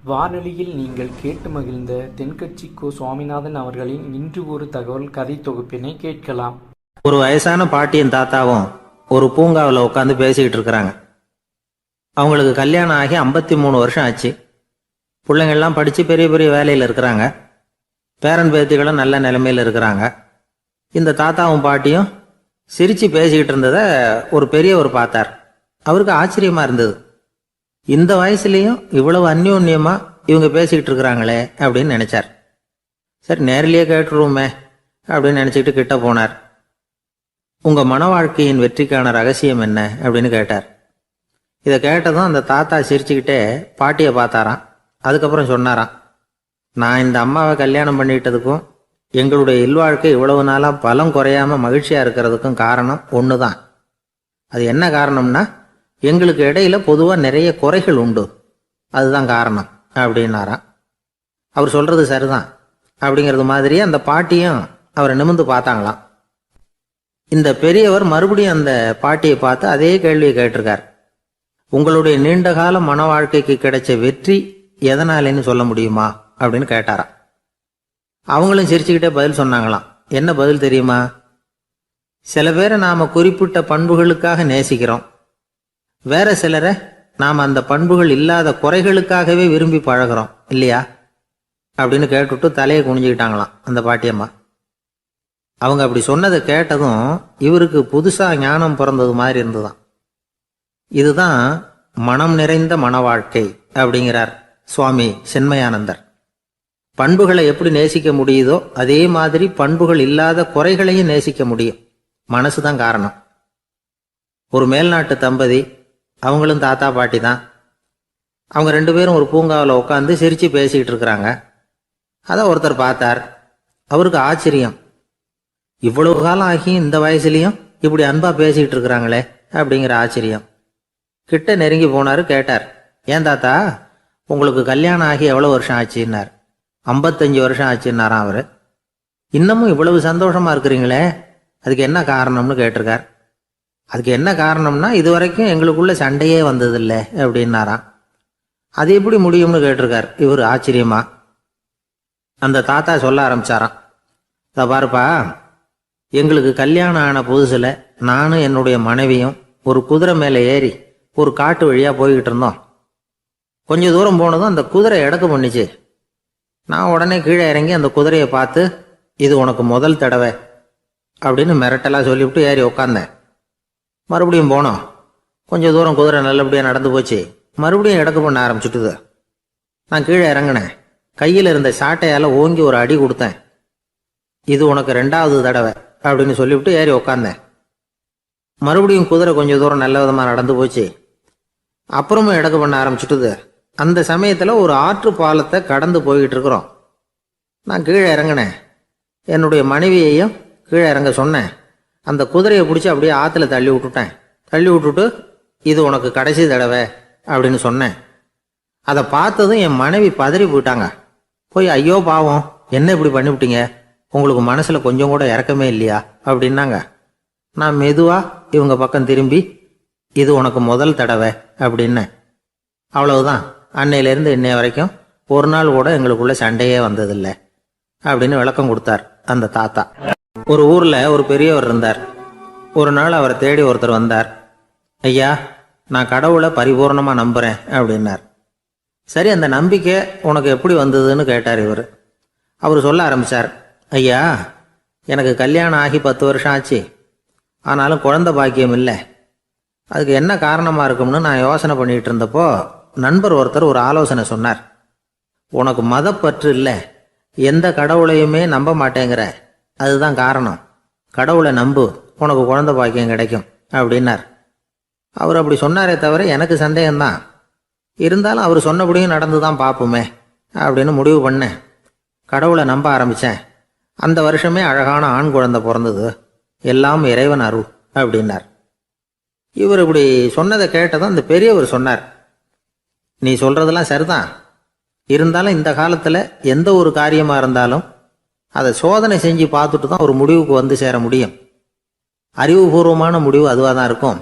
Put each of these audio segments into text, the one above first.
வானொலியில் நீங்கள் கேட்டு மகிழ்ந்த தென்கட்சி கோ. சுவாமிநாதன் அவர்களின் இன்று ஒரு தகவல் கதை தொகுப்பினை கேட்கலாம். ஒரு வயசான பாட்டியும் தாத்தாவும் ஒரு பூங்காவில் உட்காந்து பேசிக்கிட்டு இருக்கிறாங்க. அவங்களுக்கு கல்யாணம் ஆகி 53 வருஷம் ஆச்சு. பிள்ளைங்கள்லாம் படித்து பெரிய பெரிய வேலையில் இருக்கிறாங்க. பேரன் பேத்திகளும் நல்ல நிலைமையில் இருக்கிறாங்க. இந்த தாத்தாவும் பாட்டியும் சிரித்து பேசிக்கிட்டு இருந்ததை ஒரு பெரியவர் பார்த்தார். அவருக்கு ஆச்சரியமாக இருந்தது. இந்த வயசுலேயும் இவ்வளவு அந்யோன்யமா இவங்க பேசிக்கிட்டு இருக்கிறாங்களே அப்படின்னு நினைச்சார். சரி, நேரிலேயே கேட்டுருவோமே அப்படின்னு நினச்சிக்கிட்டு கிட்ட போனார். உங்கள் மன வாழ்க்கையின் வெற்றிக்கான ரகசியம் என்ன அப்படின்னு கேட்டார். இதை கேட்டதும் அந்த தாத்தா சிரிச்சுக்கிட்டே பாட்டியை பார்த்தாராம். அதுக்கப்புறம் சொன்னாராம், நான் இந்த அம்மாவை கல்யாணம் பண்ணிக்கிட்டதுக்கும் எங்களுடைய இல்வாழ்க்கை இவ்வளவு நாளாக பலம் குறையாமல் மகிழ்ச்சியாக இருக்கிறதுக்கும் காரணம் ஒன்று தான். அது என்ன காரணம்னா, எங்களுக்கு இடையில பொதுவாக நிறைய குறைகள் உண்டு, அதுதான் காரணம் அப்படின்னாராம். அவர் சொல்றது சரிதான் அப்படிங்கிறது மாதிரியே அந்த பாட்டியும் அவரை நிமிர்ந்து பார்த்தாங்களாம். இந்த பெரியவர் மறுபடியும் அந்த பாட்டியை பார்த்து அதே கேள்வியை கேட்டிருக்கார். உங்களுடைய நீண்டகால மன வாழ்க்கைக்கு கிடைச்ச வெற்றி எதனாலேன்னு சொல்ல முடியுமா அப்படின்னு கேட்டாராம். அவங்களும் சிரிச்சுக்கிட்டே பதில் சொன்னாங்களாம். என்ன பதில் தெரியுமா? சில பேரை நாம குறிப்பிட்ட பண்புகளுக்காக நேசிக்கிறோம், வேற சிலரை நாம் அந்த பண்புகள் இல்லாத குறைகளுக்காகவே விரும்பி பழகிறோம் இல்லையா அப்படின்னு கேட்டுவிட்டு தலையை குனிஞ்சுக்கிட்டாங்களாம் அந்த பாட்டியம்மா. அவங்க அப்படி சொன்னதை கேட்டதும் இவருக்கு புதுசா ஞானம் பிறந்தது மாதிரி இருந்துதான். இதுதான் மனம் நிறைந்த மன வாழ்க்கை அப்படிங்கிறார் சுவாமி சின்மயானந்தர். பண்புகளை எப்படி நேசிக்க முடியுதோ அதே மாதிரி பண்புகள் இல்லாத குறைகளையும் நேசிக்க முடியும். மனசுதான் காரணம். ஒரு மேல்நாட்டு தம்பதி, அவங்களும் தாத்தா பாட்டி தான். அவங்க 2 பேரும் ஒரு பூங்காவில் உட்காந்து சிரித்து பேசிக்கிட்டு இருக்கிறாங்க. அதை ஒருத்தர் பார்த்தார். அவருக்கு ஆச்சரியம், இவ்வளவு காலம் ஆகி இந்த வயசுலேயும் இப்படி அன்பா பேசிக்கிட்டு இருக்கிறாங்களே அப்படிங்கிற ஆச்சரியம். கிட்ட நெருங்கி போனார். கேட்டார், ஏன் தாத்தா உங்களுக்கு கல்யாணம் ஆகி எவ்வளோ வருஷம் ஆச்சுன்னார். 55 வருஷம் ஆச்சுன்னாராம் அவர். இன்னமும் இவ்வளவு சந்தோஷமா இருக்கிறீங்களே, அதுக்கு என்ன காரணம்னு கேட்டிருக்கார். அதுக்கு என்ன காரணம்னா, இதுவரைக்கும் எங்களுக்குள்ள சண்டையே வந்ததில்லை அப்படின்னாராம். அது எப்படி முடியும்னு கேட்டிருக்கார் இவர் ஆச்சரியமா. அந்த தாத்தா சொல்ல ஆரம்பிச்சாராம், இதை பாருப்பா, எங்களுக்கு கல்யாணம் ஆன புதுசில் நானும் என்னுடைய மனைவியும் ஒரு குதிரை மேலே ஏறி ஒரு காட்டு வழியாக போய்கிட்டு இருந்தோம். கொஞ்சம் தூரம் போனதும் அந்த குதிரை எடக்கு பண்ணிச்சு. நான் உடனே கீழே இறங்கி அந்த குதிரையை பார்த்து, இது உனக்கு முதல் தடவை அப்படின்னு மிரட்டலாக சொல்லிவிட்டு ஏறி உக்காந்தேன். மறுபடியும் போனோம். கொஞ்சம் தூரம் குதிரை நல்லபடியாக நடந்து போச்சு. மறுபடியும் எடக்கு பண்ண ஆரம்பிச்சுட்டுது. நான் கீழே இறங்கினேன். கையில் இருந்த சாட்டையால் ஓங்கி ஒரு அடி கொடுத்தேன். இது உனக்கு 2வது தடவை அப்படின்னு சொல்லிவிட்டு ஏறி உக்காந்தேன். மறுபடியும் குதிரை கொஞ்சம் தூரம் நல்ல விதமாக நடந்து போச்சு. அப்புறமும் எடக்கு பண்ண ஆரம்பிச்சுட்டுது. அந்த சமயத்தில் ஒரு ஆற்று பாலத்தை கடந்து போய்கிட்டு இருக்கிறோம். நான் கீழே இறங்கினேன். என்னுடைய மனைவியையும் கீழே இறங்க சொன்னேன். அந்த குதிரையை பிடிச்சி அப்படியே ஆற்றுல தள்ளி விட்டுட்டேன். தள்ளி விட்டுட்டு, இது உனக்கு கடைசி தடவை அப்படின்னு சொன்னேன். அதை பார்த்ததும் என் மனைவி பதறி போயிட்டாங்க. போய், ஐயோ பாவம், என்ன இப்படி பண்ணிவிட்டீங்க, உங்களுக்கு மனசில் கொஞ்சம் கூட இறக்கமே இல்லையா அப்படின்னாங்க. நான் மெதுவாக இவங்க பக்கம் திரும்பி, இது உனக்கு முதல் தடவை அப்படின்னேன். அவ்வளவுதான். அன்னையிலேருந்து இன்னைய வரைக்கும் ஒரு நாள் கூட எங்களுக்குள்ள சண்டையே வந்ததில்லை அப்படின்னு விளக்கம் கொடுத்தார் அந்த தாத்தா. ஒரு ஊர்ல ஒரு பெரியவர் இருந்தார். ஒரு நாள் அவரை தேடி ஒருத்தர் வந்தார். ஐயா, நான் கடவுளை பரிபூர்ணமா நம்புறேன் அப்படின்னார். சரி, அந்த நம்பிக்கை உனக்கு எப்படி வந்ததுன்னு கேட்டார் இவர். அவர் சொல்ல ஆரம்பிச்சார், ஐயா, எனக்கு கல்யாணம் ஆகி 10 வருஷம் ஆச்சு. ஆனாலும் குழந்தை பாக்கியம் இல்லை. அதுக்கு என்ன காரணமா இருக்கும்னு நான் யோசனை பண்ணிட்டு இருந்தப்போ நண்பர் ஒருத்தர் ஒரு ஆலோசனை சொன்னார். உனக்கு மதப்பற்று இல்லை, எந்த கடவுளையுமே நம்ப மாட்டேங்கிற, அதுதான் காரணம். கடவுளை நம்பு, உனக்கு குழந்தை பாக்கியம் கிடைக்கும் அப்படின்னார். அவர் அப்படி சொன்னாரே தவிர எனக்கு சந்தேகம்தான். இருந்தாலும் அவர் சொன்னபடியும் நடந்து தான் பார்ப்போமே அப்படின்னு முடிவு பண்ணேன். கடவுளை நம்ப ஆரம்பித்தேன். அந்த வருஷமே அழகான ஆண் குழந்தை பிறந்தது. எல்லாம் இறைவன் அருள் அப்படின்னார். இவர் இப்படி சொன்னதை கேட்டதும் அந்த பெரியவர் சொன்னார், நீ சொல்றதெல்லாம் சரிதான். இருந்தாலும் இந்த காலத்தில் எந்த ஒரு காரியமாக இருந்தாலும் அதை சோதனை செஞ்சு பார்த்துட்டு தான் ஒரு முடிவுக்கு வந்து சேர முடியும். அறிவுபூர்வமான முடிவு அதுவாக தான் இருக்கும்.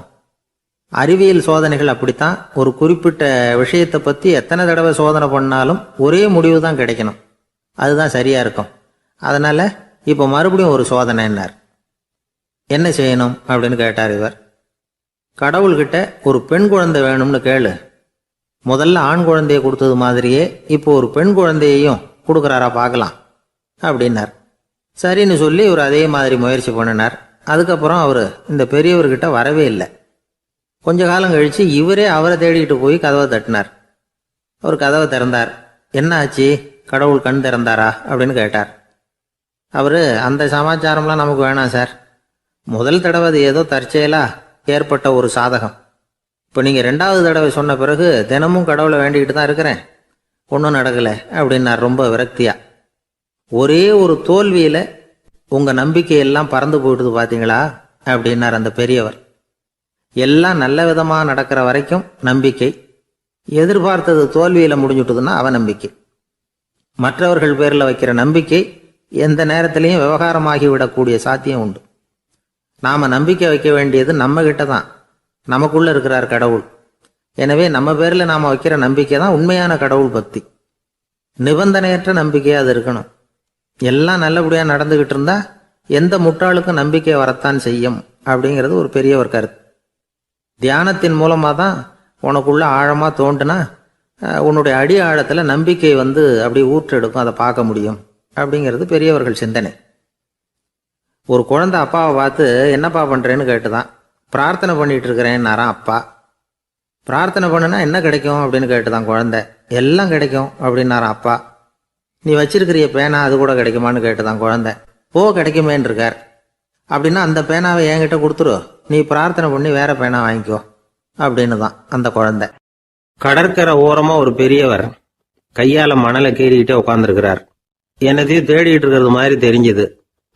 அறிவியல் சோதனைகள் அப்படித்தான். ஒரு குறிப்பிட்ட விஷயத்தை பற்றி எத்தனை தடவை சோதனை பண்ணாலும் ஒரே முடிவு தான் கிடைக்கணும். அதுதான் சரியா இருக்கும். அதனால இப்போ மறுபடியும் ஒரு சோதனைன்னார். என்ன செய்யணும் அப்படின்னு கேட்டார் இவர். கடவுள்கிட்ட ஒரு பெண் குழந்தை வேணும்னு கேளு. முதல்ல ஆண் குழந்தையை கொடுத்தது மாதிரியே இப்போ ஒரு பெண் குழந்தையையும் கொடுக்குறாரா பார்க்கலாம் அப்படின்னார். சரின்னு சொல்லி இவர் அதே மாதிரி முயற்சி பண்ணினார். அதுக்கப்புறம் அவர் இந்த பெரியவர்கிட்ட வரவே இல்லை. கொஞ்ச காலம் கழிச்சு இவரே அவரை தேடிக்கிட்டு போய் கதவை தட்டினார். அவர் கதவை திறந்தார். என்ன ஆச்சு, கடவுள் கண் திறந்தாரா அப்படின்னு கேட்டார். அவர், அந்த சமாச்சாரம்லாம் நமக்கு வேணாம் சார். முதல் தடவை அது ஏதோ தற்செயலா ஏற்பட்ட ஒரு சாதகம். இப்போ நீங்கள் 2வது தடவை சொன்ன பிறகு தினமும் கடவுளை வேண்டிக்கிட்டு தான் இருக்கிறேன், ஒன்றும் நடக்கலை அப்படின்னார் ரொம்ப விரக்தியா. ஒரே ஒரு தோல்வியில் உங்கள் நம்பிக்கையெல்லாம் பறந்து போயிடுது பார்த்தீங்களா அப்படின்னார் அந்த பெரியவர். எல்லாம் நல்ல விதமாக நடக்கிற வரைக்கும் நம்பிக்கை, எதிர்பார்த்தது தோல்வியில் முடிஞ்சுட்டுதுன்னா அவநம்பிக்கை. மற்றவர்கள் பேரில் வைக்கிற நம்பிக்கை எந்த நேரத்திலையும் விவகாரமாகி விடக்கூடிய சாத்தியம் உண்டு. நாம் நம்பிக்கை வைக்க வேண்டியது நம்ம கிட்ட தான். நமக்குள்ள இருக்கிறார் கடவுள். எனவே நம்ம பேரில் நாம் வைக்கிற நம்பிக்கை தான் உண்மையான கடவுள் பக்தி. நிபந்தனையற்ற நம்பிக்கையாக அது இருக்கணும். எல்லாம் நல்லபடியாக நடந்துகிட்டு இருந்தா எந்த முட்டாளுக்கும் நம்பிக்கை வரத்தான் செய்யும் அப்படிங்கிறது ஒரு பெரியவர் கருத்து. தியானத்தின் மூலமாக தான் உனக்குள்ள ஆழமாக தோண்டுனா உன்னுடைய அடி ஆழத்தில் நம்பிக்கை அப்படி ஊற்றெடுக்கும், அதை பார்க்க முடியும் அப்படிங்கிறது பெரியவர்கள் சிந்தனை. ஒரு குழந்தை அப்பாவை பார்த்து என்னப்பா பண்ணுறேன்னு கேட்டுதான். பிரார்த்தனை பண்ணிட்டு இருக்கிறேன்னாராம் அப்பா. பிரார்த்தனை பண்ணுனா என்ன கிடைக்கும் அப்படின்னு கேட்டுதான் குழந்தை. எல்லாம் கிடைக்கும் அப்படின்னாராம் அப்பா. நீ வச்சிருக்கிறிய பேனா அது கூட கிடைக்குமான்னு கேட்டுதான் குழந்தை. கிடைக்குமேன்னு இருக்கார். அப்படின்னா அந்த பேனாவை என்கிட்ட கொடுத்துரு, நீ பிரார்த்தனை பண்ணி வேற பேனா வாங்கிக்கோ அப்படின்னு தான் அந்த குழந்தை. கடற்கரை ஓரமா ஒரு பெரியவர் கையால மணலை கீறிக்கிட்டே உட்காந்துருக்கிறார். என்னத்தையும் தேடிட்டு இருக்கிறது மாதிரி தெரிஞ்சுது.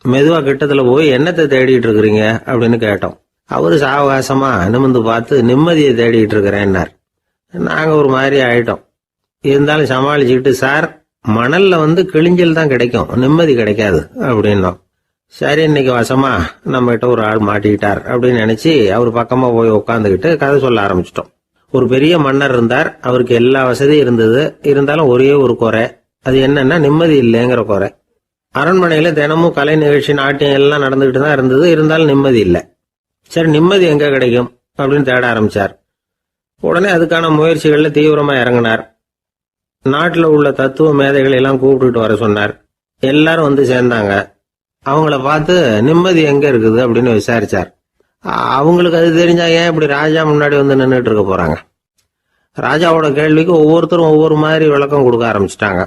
மெதுவா கிட்டத்துல போய் என்னத்தை தேடிட்டு இருக்கிறீங்க அப்படின்னு கேட்டோம். அவரு சாவகாசமா நிமிந்து பார்த்து நிம்மதியை தேடிட்டு இருக்கிறேன்னார். நாங்க ஒரு மாதிரி ஆயிட்டோம். இருந்தாலும் சமாளிச்சுக்கிட்டு, சார் மணல்ல கிழிஞ்சல் தான் கிடைக்கும், நிம்மதி கிடைக்காது அப்படின்னோம். சரி, இன்னைக்கு வசமா நம்ம கிட்ட ஒரு ஆள் மாட்டிக்கிட்டார் அப்படின்னு நினைச்சு அவர் பக்கமா போய் உட்காந்துக்கிட்டு கதை சொல்ல ஆரம்பிச்சிட்டோம். ஒரு பெரிய மன்னர் இருந்தார். அவருக்கு எல்லா வசதியும் இருந்தது. இருந்தாலும் ஒரே ஒரு குறை. அது என்னன்னா நிம்மதி இல்லைங்கிற குறை. அரண்மனையில தினமும் கலை நிகழ்ச்சி, நாட்டியம் எல்லாம் நடந்துகிட்டு தான் இருந்தது. இருந்தாலும் நிம்மதி இல்லை. சரி, நிம்மதி எங்க கிடைக்கும் அப்படின்னு தேட ஆரம்பிச்சார். உடனே அதுக்கான முயற்சிகள்ல தீவிரமா இறங்கினார். நாட்டில் உள்ள தத்துவ மேதைகளை எல்லாம் கூப்பிட்டுட்டு வர சொன்னார். எல்லாரும் சேர்ந்தாங்க. அவங்கள பார்த்து நிம்மதி எங்க இருக்குது அப்படின்னு விசாரிச்சார். அவங்களுக்கு அது தெரிஞ்சா ஏன் இப்படி ராஜா முன்னாடி நின்றுட்டு இருக்க போறாங்க? ராஜாவோட கேள்விக்கு ஒவ்வொருத்தரும் ஒவ்வொரு மாதிரி விளக்கம் கொடுக்க ஆரம்பிச்சிட்டாங்க.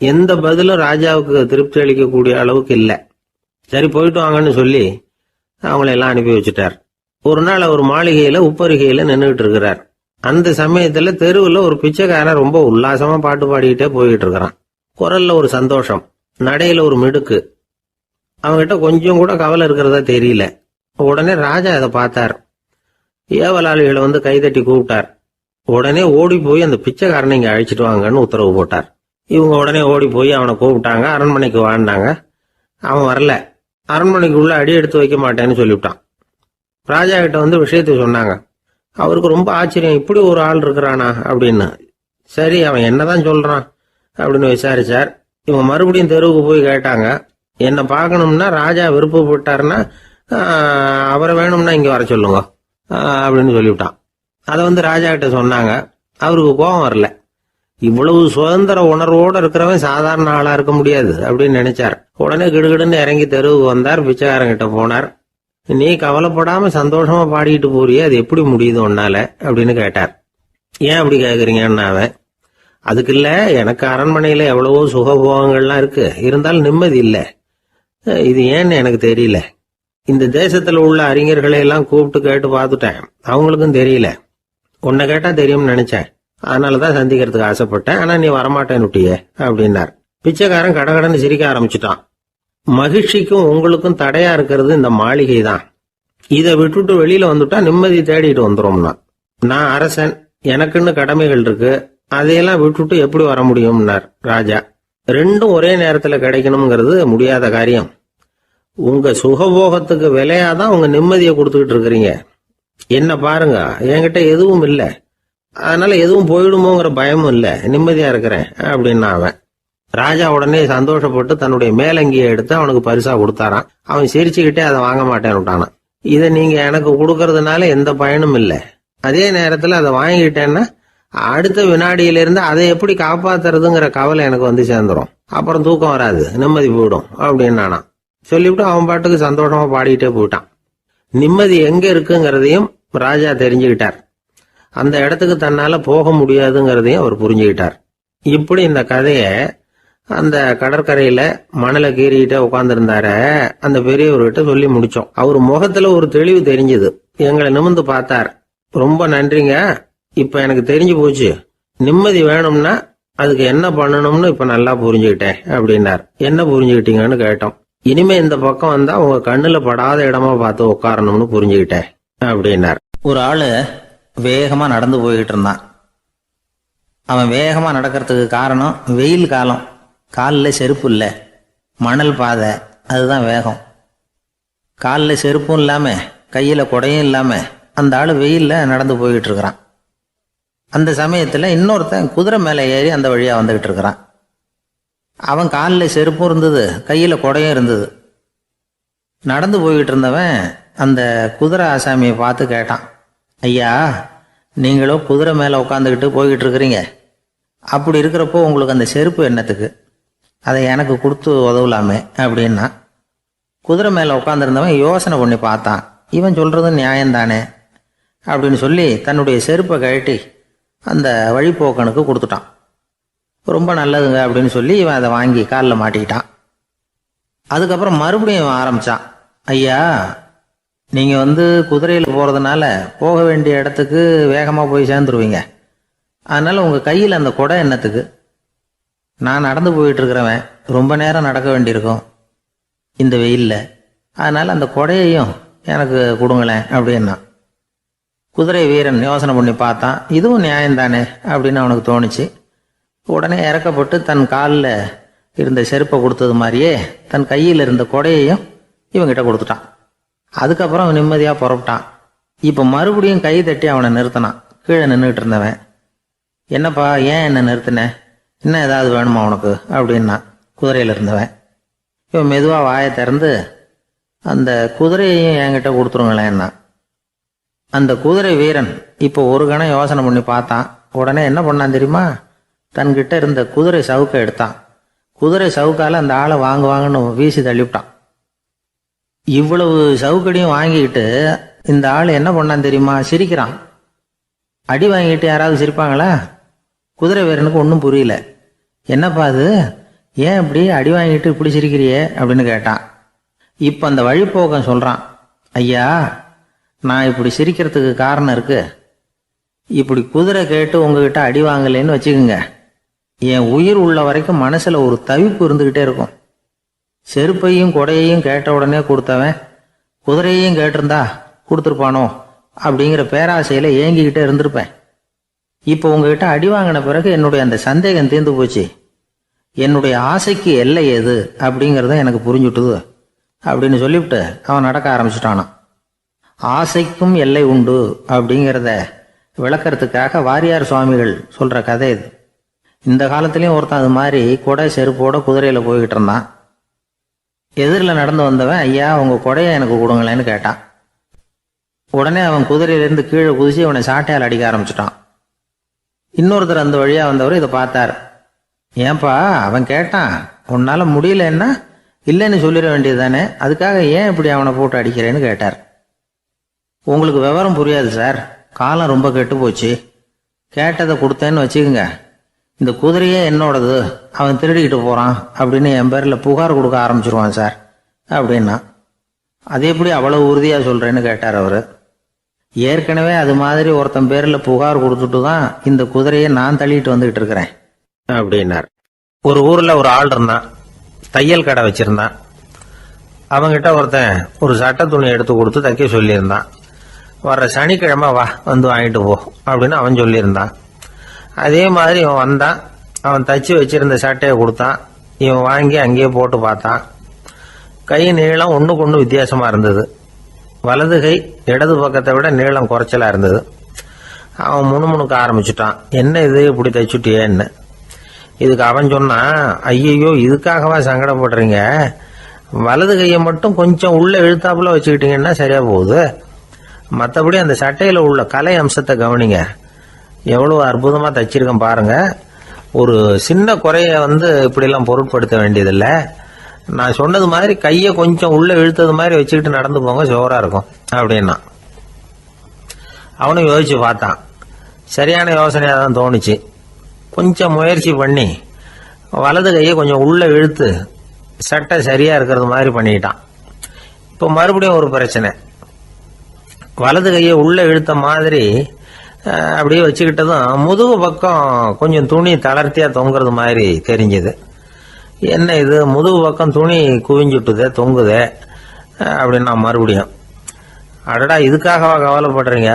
எந்த பதிலும் ராஜாவுக்கு திருப்தி அளிக்கக்கூடிய அளவுக்கு இல்லை. சரி, போயிட்டு வாங்கன்னு சொல்லி அவங்கள எல்லாம் அனுப்பி வச்சுட்டார். ஒரு நாள் அவர் மாளிகையில உப்பருகையில நின்றுட்டு இருக்கிறார். அந்த சமயத்துல தெருவில் ஒரு பிச்சைக்காரன் ரொம்ப உல்லாசமா பாட்டு பாடிக்கிட்டே போயிட்டு இருக்கிறான். குரல்ல ஒரு சந்தோஷம், நடையில ஒரு மிடுக்கு. அவங்ககிட்ட கொஞ்சம் கூட கவலை இருக்கிறதா தெரியல. உடனே ராஜா அதை பார்த்தார். ஏவலாளிகளை கைதட்டி கூப்பிட்டார். உடனே ஓடி போய் அந்த பிச்சைக்காரனை இங்க அழைச்சிட்டு வாங்கன்னு உத்தரவு போட்டார். இவங்க உடனே ஓடி போய் அவனை கூப்பிட்டாங்க. அரண்மனைக்கு வாழ்ந்தாங்க. அவன் வரல. அரண்மனைக்குள்ள அடி எடுத்து வைக்க மாட்டேன்னு சொல்லிவிட்டான். ராஜா கிட்ட விஷயத்தை சொன்னாங்க. அவருக்கு ரொம்ப ஆச்சரியம், இப்படி ஒரு ஆள் இருக்கிறானா அப்படின்னு. சரி, அவன் என்னதான் சொல்றான் அப்படின்னு விசாரிச்சார். இவங்க மறுபடியும் தெருவுக்கு போய் கேட்டாங்க. என்ன பார்க்கணும்னா ராஜா விருப்பப்பட்டாருன்னா அவரை வேணும்னா இங்க வர சொல்லுங்க அப்படின்னு சொல்லிவிட்டான். அதை ராஜா கிட்ட சொன்னாங்க. அவருக்கு கோபம் வரல. இவ்வளவு சுதந்திர உணர்வோடு இருக்கிறவன் சாதாரண ஆளா இருக்க முடியாது அப்படின்னு நினைச்சார். உடனே கிடுகிடுன்னு இறங்கி தெருவுக்கு வந்தார். பிச்சைக்காரங்கிட்ட போனார். நீ கவலைப்படாம சந்தோஷமா பாடிக்கிட்டு போறியே, அது எப்படி முடியுது உன்னால அப்படின்னு கேட்டார். ஏன் அப்படி கேக்குறீங்கன்னு அவன், அதுக்கு இல்ல, எனக்கு அரண்மனையில எவ்வளவோ சுகபோகங்கள்லாம் இருக்கு, இருந்தாலும் நிம்மதி இல்லை. இது ஏன்னு எனக்கு தெரியல. இந்த தேசத்துல உள்ள அறிஞர்களை எல்லாம் கூப்பிட்டு கேட்டு பார்த்துட்டேன், அவங்களுக்கும் தெரியல. உன்னை கேட்டா தெரியும்னு நினைச்சேன், அதனாலதான் சந்திக்கிறதுக்கு ஆசைப்பட்டேன். ஆனா நீ வரமாட்டேன்னு விட்டியே அப்படின்னார். பிச்சைக்காரன் கடகடன்னு சிரிக்க ஆரம்பிச்சுட்டான். மகிழ்ச்சிக்கும் உங்களுக்கும் தடையா இருக்கிறது இந்த மாளிகை தான். இதை விட்டுட்டு வெளியில வந்துட்டா நிம்மதி தேடிட்டு வந்துரும்னா. நான் அரசன், எனக்குன்னு கடமைகள் இருக்கு, அதையெல்லாம் விட்டுட்டு எப்படி வர முடியும்னார் ராஜா. ரெண்டும் ஒரே நேரத்துல கிடைக்கணுங்கிறது முடியாத காரியம். உங்க சுகபோகத்துக்கு விலையாதான் உங்க நிம்மதியை கொடுத்துக்கிட்டு இருக்கிறீங்க. என்ன பாருங்க, என்கிட்ட எதுவும் இல்லை, அதனால எதுவும் போயிடுமோங்கிற பயமும் இல்லை, நிம்மதியா இருக்கிறேன் அப்படின்னா அவன். ராஜா உடனே சந்தோஷப்பட்டு தன்னுடைய மேலங்கியை எடுத்து அவனுக்கு பரிசா கொடுத்தாராம். அவன் சிரிச்சுக்கிட்டே அதை வாங்க மாட்டேன்னு விட்டானான். இதை நீங்க எனக்கு கொடுக்கறதுனால எந்த பயனும் இல்லை, அதே நேரத்துல அதை வாங்கிட்டேன்னா அடுத்த வினாடியிலிருந்து அதை எப்படி காப்பாத்துறதுங்கிற கவலை எனக்கு வந்து சேர்ந்துரும், அப்புறம் தூக்கம் வராது, நிம்மதி போயிடும் அப்படின்னானா. சொல்லிவிட்டு அவன் பாட்டுக்கு சந்தோஷமா பாடிக்கிட்டே போயிட்டான். நிம்மதி எங்க இருக்குங்கிறதையும் ராஜா தெரிஞ்சுக்கிட்டார். அந்த இடத்துக்கு தன்னால போக முடியாதுங்கிறதையும் அவர் புரிஞ்சுக்கிட்டார். இப்படி இந்த கதைய அந்த கடற்கரையில மணலை கீறிக்கிட்டே உட்கார்ந்துருந்தார அந்த பெரியவர்கிட்ட சொல்லி முடிச்சோம். அவர் முகத்துல ஒரு தெளிவு தெரிஞ்சது. எங்களை நிமிர்ந்து பார்த்தார். ரொம்ப நன்றிங்க, இப்ப எனக்கு தெரிஞ்சு போச்சு, நிம்மதி வேணும்னா அதுக்கு என்ன பண்ணணும்னு இப்ப நல்லா புரிஞ்சுக்கிட்டேன் அப்படின்னார். என்ன புரிஞ்சுக்கிட்டீங்கன்னு கேட்டோம். இனிமே இந்த பக்கம் வந்தா உங்க கண்ணுல படாத இடமா பார்த்து உட்காரணும்னு புரிஞ்சுக்கிட்டேன் அப்படின்னார். ஒரு ஆளு வேகமா நடந்து போய்கிட்டு இருந்தான். அவன் வேகமா நடக்கிறதுக்கு காரணம் வெயில் காலம், காலில் செருப்பு இல்லை, மணல் பாதை, அதுதான் வேகம். காலில் செருப்பும் இல்லாம கையில குடையும் இல்லாம அந்த ஆளு வெயில்ல நடந்து போய்கிட்டு இருக்கிறான். அந்த சமயத்துல இன்னொருத்தன் குதிரை மேல ஏறி அந்த வழியா வந்துகிட்டு இருக்கிறான். அவன் காலில் செருப்பும் இருந்தது, கையில குடையும் இருந்தது. நடந்து போய்கிட்டு இருந்தவன் அந்த குதிரை ஆசாமியை பார்த்து கேட்டான், ஐயா, நீங்களும் குதிரை மேல உட்காந்துக்கிட்டு போய்கிட்டு இருக்கிறீங்க, அப்படி இருக்கிறப்போ உங்களுக்கு அந்த செருப்பு என்னத்துக்கு, அதை எனக்கு கொடுத்து உதவலாமே அப்படின்னா. குதிரை மேல உட்காந்துருந்தவன் யோசனை பண்ணி பார்த்தான். இவன் சொல்றது நியாயம்தானே அப்படின்னு சொல்லி தன்னுடைய செருப்பை கழட்டி அந்த வழிப்போக்கனுக்கு கொடுத்துட்டான். ரொம்ப நல்லதுங்க அப்படின்னு சொல்லி இவன் அதை வாங்கி காலில் மாட்டிக்கிட்டான். அதுக்கப்புறம் மறுபடியும் இவன் ஆரம்பிச்சான், ஐயா, நீங்க குதிரையில் போறதுனால போக வேண்டிய இடத்துக்கு வேகமா போய் சேர்ந்துருவீங்க, அதனால உங்க கையில் அந்த குடை என்னத்துக்கு, நான் நடந்து போயிட்டு இருக்கிறவன் ரொம்ப நேரம் நடக்க வேண்டியிருக்கும் இந்த வெயில்ல, அதனால அந்த குடையையும் எனக்கு கொடுங்களேன் அப்படின்னா. குதிரை வீரன் யோசனை பண்ணி பார்த்தான். இதுவும் நியாயம்தானே அப்படின்னு அவனுக்கு தோணுச்சு. உடனே இறக்கப்பட்டு தன் காலில் இருந்த செருப்பை கொடுத்தது மாதிரியே தன் கையில் இருந்த கொடையையும் இவங்கிட்ட கொடுத்துட்டான். அதுக்கப்புறம் அவன் நிம்மதியாக புறப்பட்டான். இப்போ மறுபடியும் கை தட்டி அவனை நிறுத்தினான். கீழே நின்றுட்டு இருந்தவன், என்னப்பா ஏன் என்ன நிறுத்தின, இன்னும் ஏதாவது வேணுமா உனக்கு அப்படின்னா குதிரையில் இருந்தவன். இவன் மெதுவாக வாயை திறந்து அந்த குதிரையையும் என்கிட்ட கொடுத்துருங்களேன்னா. அந்த குதிரை வீரன் இப்போ ஒரு கணம் யோசனை பண்ணி பார்த்தான். உடனே என்ன பண்ணான் தெரியுமா, தன்கிட்ட இருந்த குதிரை சவுக்கை எடுத்தான். குதிரை சவுக்கால அந்த ஆளை வாங்குவாங்கன்னு வீசி தள்ளிவிட்டான். இவ்வளவு சவுக்கடியும் வாங்கிக்கிட்டு இந்த ஆள் என்ன பண்ணான் தெரியுமா, சிரிக்கிறான். அடி வாங்கிட்டு யாராவது சிரிப்பாங்களா? குதிரை வீரனுக்கு ஒன்றும் புரியல. என்னப்பா அது, ஏன் இப்படி அடி வாங்கிட்டு இப்படி சிரிக்கிறியே அப்படின்னு கேட்டான். இப்போ அந்த வழிப்போக்கன் சொல்றான், ஐயா, நான் இப்படி சிரிக்கிறதுக்கு காரணம் இருக்கு. இப்படி குதிரை கேட்டு உங்ககிட்ட அடி வாங்கலைன்னு வச்சுக்கோங்க, என் உயிர் உள்ள வரைக்கும் மனசுல ஒரு தவிப்பு இருந்துகிட்டே இருக்கும். செருப்பையும் கொடையையும் கேட்ட உடனே கொடுத்தவன் குதிரையையும் கேட்டிருந்தா கொடுத்துருப்பானோ அப்படிங்கிற பேராசையில ஏங்கிக்கிட்டே இருந்திருப்பேன். இப்போ உங்ககிட்ட அடி வாங்கின பிறகு என்னுடைய அந்த சந்தேகம் தீர்ந்து போச்சு. என்னுடைய ஆசைக்கு எல்லை எது அப்படிங்கிறத எனக்கு புரிஞ்சுட்டுது அப்படின்னு சொல்லிவிட்டு அவன் நடக்க ஆரம்பிச்சுட்டானான். ஆசைக்கும் எல்லை உண்டு அப்படிங்கிறத விளக்கறதுக்காக வாரியார் சுவாமிகள் சொல்ற கதை இது. இந்த காலத்திலயும் ஒருத்தன் அது மாதிரி கொடை செருப்போட குதிரையில போய்கிட்டு இருந்தான். எதிரில் நடந்து வந்தவன், ஐயா, உங்க கொடையை எனக்கு கொடுங்களேன்னு கேட்டான். உடனே அவன் குதிரையிலிருந்து கீழே குதிச்சு அவனை சாட்டையால் அடிக்க ஆரம்பிச்சுட்டான். இன்னொருத்தர் அந்த வழியா வந்தவர் இதை பார்த்தார். ஏன்பா, அவன் கேட்டான், உன்னால முடியலன்னா இல்லைன்னு சொல்லிட வேண்டியது தானே, அதுக்காக ஏன் இப்படி அவனை போட்டு அடிக்கிறேன்னு கேட்டார். உங்களுக்கு விவரம் புரியாது சார், காலம் ரொம்ப கெட்டு போச்சு. கேட்டதை கொடுத்தேன்னு வச்சுக்கோங்க, இந்த குதிரையே என்னோடது, அவன் திருடிக்கிட்டு போறான் அப்படின்னு என் பேரில் புகார் கொடுக்க ஆரம்பிச்சிருவான் சார் அப்படின்னா. அது எப்படி அவ்வளவு உறுதியா சொல்றேன்னு கேட்டார் அவரு. ஏற்கனவே அது மாதிரி ஒருத்தன் பேரில் புகார் கொடுத்துட்டு தான் இந்த குதிரையை நான் தள்ளிட்டு வந்துகிட்டு இருக்கிறேன் அப்படின்னார். ஒரு ஊர்ல ஒரு ஆள் இருந்தான், தையல் கடை வச்சிருந்தான். அவங்கிட்ட ஒருத்தன் ஒரு சட்டை துணி எடுத்து கொடுத்து தைக்க சொல்லியிருந்தான். வர்ற சனிக்கிழமை வா, வந்து வாங்கிட்டு போ அப்படின்னு அவன் சொல்லியிருந்தான். அதே மாதிரி இவன் வந்தான். அவன் தச்சு வச்சிருந்த சட்டையை கொடுத்தான். இவன் வாங்கி அங்கேயே போட்டு பார்த்தான். கை நீளம் ஒண்ணுக்கு ஒண்ணு வித்தியாசமா இருந்தது. வலது கை இடது பக்கத்தை விட நீளம் குறைச்சலா இருந்தது. அவன் முணுமுணுக்க ஆரம்பிச்சுட்டான், என்ன இது இப்படி தைச்சுட்டியேன்னு. இதுக்கு அவன் சொன்னான், ஐயையோ இதுக்காகவா சங்கடப்படுறீங்க, வலது கையை மட்டும் கொஞ்சம் உள்ள இழுத்தாப்புல வச்சுக்கிட்டீங்கன்னா சரியா போகுது, மற்றபடி அந்த சட்டையில உள்ள கலை அம்சத்தை கவனிங்க, எவ்வளவு அற்புதமா தைச்சிருக்கேன் பாருங்க, ஒரு சின்ன குறைய இப்படிலாம் பொருட்படுத்த வேண்டியதில்லை, நான் சொன்னது மாதிரி கையை கொஞ்சம் உள்ள இழுத்தது மாதிரி வச்சுக்கிட்டு நடந்து போங்க, ஜோரா இருக்கும் அப்படின்னா. அவனும் யோசிச்சு பார்த்தான், சரியான யோசனையாக தான் தோணுச்சு. கொஞ்சம் முயற்சி பண்ணி வலது கையை கொஞ்சம் உள்ள இழுத்து சட்டை சரியா இருக்கிறது மாதிரி பண்ணிட்டான். இப்போ மறுபடியும் ஒரு பிரச்சனை, வலது கையை உள்ள இழுத்த மாதிரி அப்படியே வச்சுக்கிட்டதும் முதுகு பக்கம் கொஞ்சம் துணி தளர்த்தியா தொங்குறது மாதிரி தெரிஞ்சது. என்ன இது முதுகு பக்கம் துணி குவிஞ்சுட்டுதே தொங்குதே அப்படின்னா மறுபடியும், அடடா இதுக்காகவா கவலைப்படுறீங்க,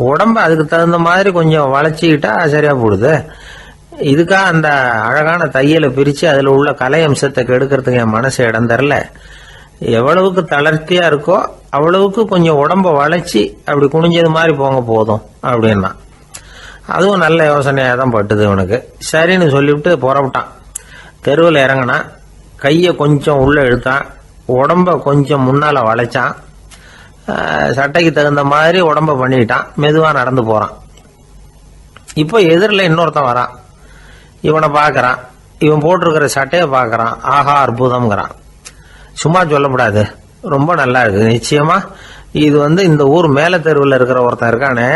உடம்ப அதுக்கு தகுந்த மாதிரி கொஞ்சம் வளைச்சிக்கிட்டா சரியா போடுது, இதுக்காக அந்த அழகான தையலை பிரிச்சு அதுல உள்ள கலை அம்சத்தை கெடுக்கிறதுக்கு என் மனசு இடம் தரல, எவ்வளவுக்கு தளர்த்தியா இருக்கோ அவ்வளவுக்கு கொஞ்சம் உடம்ப வளைச்சி அப்படி குனிஞ்சது மாதிரி போங்க போதும் அப்படின்னா. அதுவும் நல்ல யோசனையா தான் பட்டுது இவனுக்கு. சரின்னு சொல்லிவிட்டு புறப்பட்டான். தெருவில் இறங்கினான், கையை கொஞ்சம் உள்ள இழுத்தான், உடம்ப கொஞ்சம் முன்னால வளைச்சான், சட்டைக்கு தகுந்த மாதிரி உடம்ப பண்ணிட்டான், மெதுவா நடந்து போறான். இப்போ எதிரில் இன்னொருத்தன் வரான், இவனை பார்க்கறான், இவன் போட்டிருக்கிற சட்டையை பார்க்கறான், ஆஹா அற்புதம்ங்கிறான். சும்மா சொல்லக்கூடாது, ரொம்ப நல்லா இருக்கு, நிச்சயமா இது இந்த ஊர் மேல தெருவில் இருக்கிற ஒருத்தன் இருக்கானே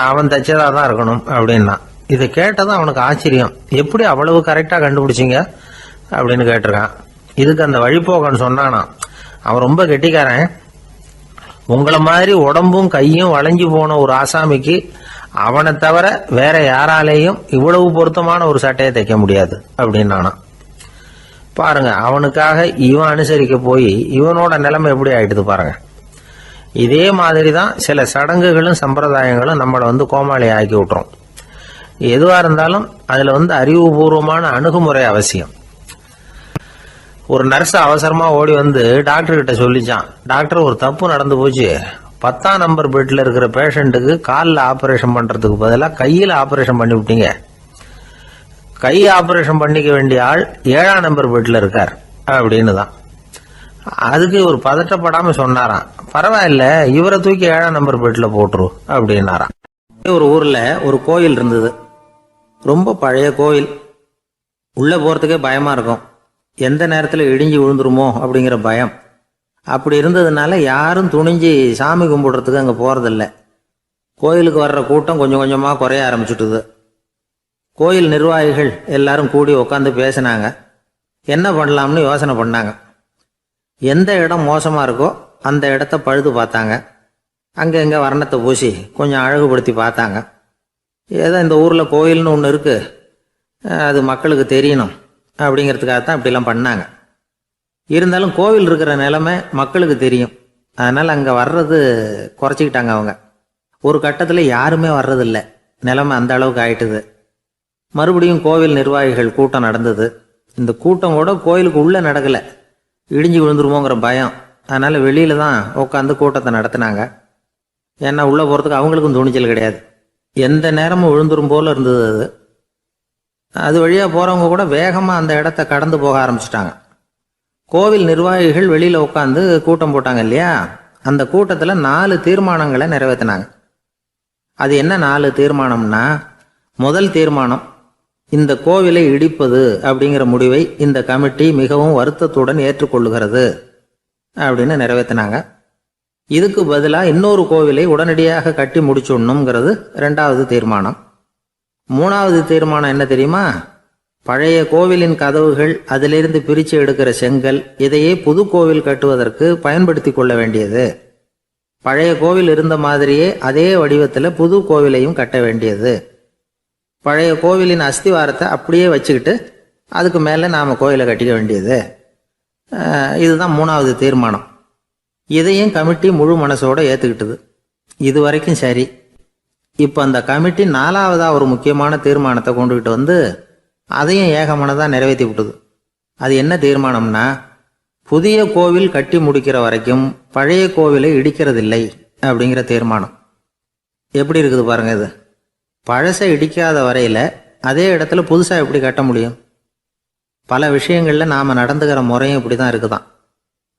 அவன் தைச்சதா தான் இருக்கணும் அப்படின்னா. இதை கேட்டதும் அவனுக்கு ஆச்சரியம், எப்படி அவ்வளவு கரெக்டா கண்டுபிடிச்சிங்க அப்படின்னு கேட்டிருக்கான். இதுக்கு அந்த வழிபோக்கன்னு சொன்னானா, அவன் ரொம்ப கெட்டிக்காரன், உங்களை மாதிரி உடம்பும் கையும் வளைஞ்சு போன ஒரு ஆசாமிக்கு அவனை தவிர வேற யாராலேயும் இவ்வளவு பொருத்தமான ஒரு சட்டையை தைக்க முடியாது அப்படின்னானா. பாருங்க, அவனுக்காக இவன் அனுசரிக்க போய் இவனோட நிலைமை எப்படி ஆயிடுது பாருங்க. இதே மாதிரி தான் சில சடங்குகளும் சம்பிரதாயங்களும் நம்மளை கோமாளி ஆக்கி விட்டுரும். எதுவா இருந்தாலும் அதுல அறிவுபூர்வமான அணுகுமுறை அவசியம். ஒரு நர்ஸ் அவசரமா ஓடி டாக்டர் கிட்ட சொல்லிச்சான், டாக்டர் ஒரு தப்பு நடந்து போச்சு, 10ஆம் நம்பர் பெட்ல இருக்கிற பேஷண்ட்டுக்கு காலில் ஆபரேஷன் பண்றதுக்கு பதிலாக கையில் ஆபரேஷன் பண்ணி விட்டீங்க, கை ஆபரேஷன் பண்ணிக்க வேண்டிய ஆள் 7ஆம் நம்பர் பெட்ல இருக்கார் அப்படின்னு தான். அதுக்கு ஒரு பதட்டப்படாம சொன்னாராம், பரவாயில்ல இவரை தூக்கி 7ஆம் நம்பர் பெட்ல போட்டுரு அப்படின்னாராம். ஒரு ஊர்ல ஒரு கோயில் இருந்தது, ரொம்ப பழைய கோயில், உள்ள போறதுக்கே பயமா இருக்கும், எந்த நேரத்தில் இடிஞ்சு விழுந்துருமோ அப்படிங்கிற பயம். அப்படி இருந்ததுனால யாரும் துணிஞ்சு சாமி கும்பிடுறதுக்கு அங்கே போறதில்ல. கோயிலுக்கு வர்ற கூட்டம் கொஞ்சம் கொஞ்சமா குறைய ஆரம்பிச்சுட்டுது. கோயில் நிர்வாகிகள் எல்லாரும் கூடி உட்காந்து பேசினாங்க, என்ன பண்ணலாம்னு யோசனை பண்ணாங்க. எந்த இடம் மோசமா இருக்கோ அந்த இடத்த பழுது பார்த்தாங்க, அங்கே வர்ணத்தை பூசி கொஞ்சம் அழகுபடுத்தி பார்த்தாங்க. ஏதோ இந்த ஊர்ல கோயில்னு ஒன்று இருக்கு, அது மக்களுக்கு தெரியணும் அப்படிங்கிறதுக்காகத்தான் இப்படிலாம் பண்ணாங்க. இருந்தாலும் கோவில் இருக்கிற நிலைமை மக்களுக்கு தெரியும், அதனால அங்கே வர்றது குறைச்சிக்கிட்டாங்க அவங்க. ஒரு கட்டத்தில் யாருமே வர்றதில்லை, நிலைமை அந்த அளவுக்கு ஆயிட்டுது. மறுபடியும் கோவில் நிர்வாகிகள் கூட்டம் நடந்தது. இந்த கூட்டம் கூட கோயிலுக்கு உள்ள நடக்கல, இடிஞ்சு விழுந்துருமோங்கிற பயம், அதனால வெளியில தான் உட்காந்து கூட்டத்தை நடத்தினாங்க. ஏன்னா உள்ள போறதுக்கு அவங்களுக்கும் துணிச்சல் கிடையாது, எந்த நேரமும் விழுந்துரும் போல இருந்தது அது. அது வழியா போறவங்க கூட வேகமா அந்த இடத்த கடந்து போக ஆரம்பிச்சிட்டாங்க. கோவில் நிர்வாகிகள் வெளியில உட்காந்து கூட்டம் போட்டாங்க இல்லையா, அந்த கூட்டத்துல 4 தீர்மானங்களை நிறைவேற்றினாங்க. அது என்ன 4 தீர்மானம்னா, முதல் தீர்மானம், இந்த கோவிலை இடிப்பது அப்படிங்கிற முடிவை இந்த கமிட்டி மிகவும் வருத்தத்துடன் ஏற்றுக்கொள்ளுகிறது அப்படின்னு நிறைவேற்றினாங்க. இதுக்கு பதிலா இன்னொரு கோவிலை உடனடியாக கட்டி முடிச்சுடணுங்கிறது 2வது தீர்மானம். 3வது தீர்மானம் என்ன தெரியுமா, பழைய கோவிலின் கதவுகள், அதிலிருந்து பிரித்து எடுக்கிற செங்கல், இதையே புது கோவில் கட்டுவதற்கு பயன்படுத்தி கொள்ள வேண்டியது. பழைய கோவில் இருந்த மாதிரியே அதே வடிவத்தில் புது கோவிலையும் கட்ட வேண்டியது. பழைய கோவிலின் அஸ்திவாரத்தை அப்படியே வச்சுக்கிட்டு அதுக்கு மேலே நாம் கோயிலை கட்டிக்க வேண்டியது. இதுதான் 3வது தீர்மானம். இதையும் கமிட்டி முழு மனசோட ஏற்றுக்கிட்டது. இது வரைக்கும் சரி. இப்போ அந்த கமிட்டி 4வதா ஒரு முக்கியமான தீர்மானத்தை கொண்டுகிட்டு அதையும் ஏகமனதாக நிறைவேற்றி விட்டது. அது என்ன தீர்மானம்னா, புதிய கோவில் கட்டி முடிக்கிற வரைக்கும் பழைய கோவிலை இடிக்கிறதில்லை அப்படிங்கிற தீர்மானம். எப்படி இருக்குது பாருங்க இது. பழசை இடிக்காத வரையில அதே இடத்துல புதுசா எப்படி கட்ட முடியும்? பல விஷயங்கள்ல நாம நடந்துக்கிற முறையும் இப்படிதான் இருக்குதான்.